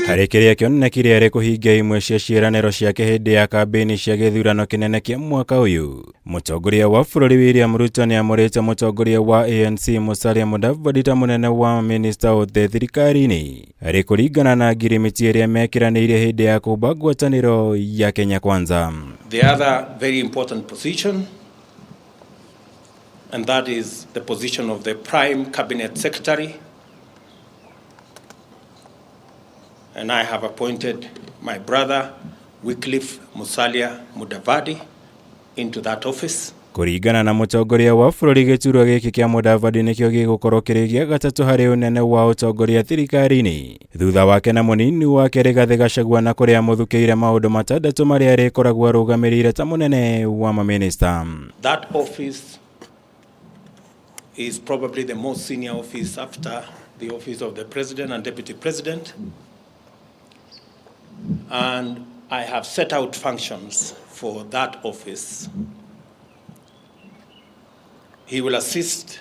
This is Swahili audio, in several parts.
Harĩ kĩrĩa kĩonekire arĩ kũhingia imwe cia ciĩranĩro ciake hĩndĩ ya kambĩini cia gĩthurano kĩnene kĩa mwaka ũyũ, Mutongoria wa bũrũri William Ruto nĩamũrĩte Mutongoria wa ANC Musalia Mudavadi ta munene wa maminista othe thirikari-ini arĩ kũringana na ngirimiti ĩrĩa mekiranĩire hĩndĩ ya kũmba ngwatanĩro ya Kenya Kwanza. The other very important position, and that is the position of the Prime Cabinet Secretary. And I have appointed my brother, Wycliffe Musalia Mudavadi, into that office. Kũringana na Mutongoria wa bũrũri, gĩturwa gĩkĩ kĩa Mudavadi nĩkĩo gĩgũkorwo kĩrĩ gĩa gatatũ harĩ ũnene wa ũtongoria thirikari-ini, thutha wake na mũnini wake Rigathi Gachagua, na kũrĩa mũthukĩire maundu matandatu marĩa arikoragwo arugamiriire ta munene wa maminista. That office is probably the most senior office after the office of the President and Deputy President. And I have set out functions for that office. He will assist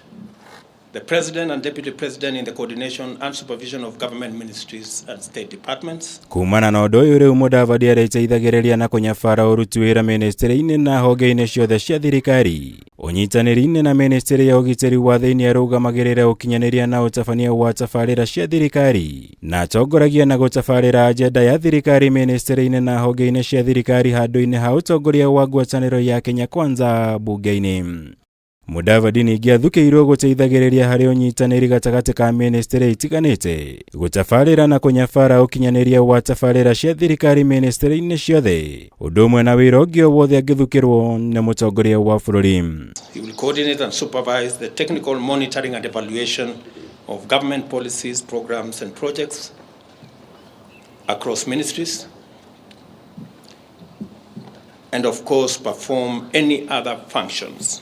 the President and Deputy President in the coordination and supervision of government ministries and state departments. Kumana na ũndũ ũyũ rĩu Mudavadi arĩteithagĩrĩria na kũnyabara ũruti wĩra ministry-inĩ na honge-inĩ ciothe cia thirikari, ũnyitanĩri-inĩ na ministry ya ũgitĩri wa thĩinĩ arũgamagĩrĩre ũkinyanĩria na ũtabania wa tabarĩra cia thirikari, na atongoragia na gũtabarĩra agenda ya thirikari ministry-inĩ na honge-inĩ cia thirikari handũ-inĩ ha ũtongoria wa ngwatanĩro ya Kenya Kwanza bunge-inĩ. Mudavadi ningĩ athukĩirwo gũteithagĩrĩria harĩ ũnyitanĩri gatagatĩ ka ministry itiganĩte, gũtabarĩra na kũnyabara ũkinyanĩria wa tabarĩra cia thirikari ministry-inĩ ciothe, ũndũ ũmwe na wĩra ũngĩ o wothe angĩthukĩrwo nĩ Mutongoria wa bũrũri. He will coordinate and supervise the technical monitoring and evaluation of government policies, programs and projects across ministries, and of course perform any other functions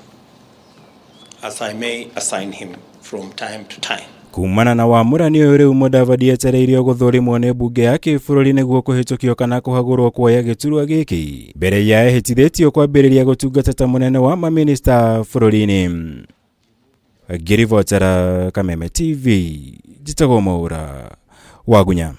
as I may assign him from time to time. Kumana na wamũranio ũyũ rĩu Mudavadi etereirio gũthũrimwo nĩ mbunge ya kĩbũrũri nĩguo kũhĩtũkio kana kũhagũrwo kuoya gĩturwa gĩkĩ mbere ya ehĩtithĩtio kwambĩrĩria gũtungata ta munene wa maminista bũrũri-inĩ. Ngĩribotera Kameme TV, njĩtagwo Wira wa Gunya.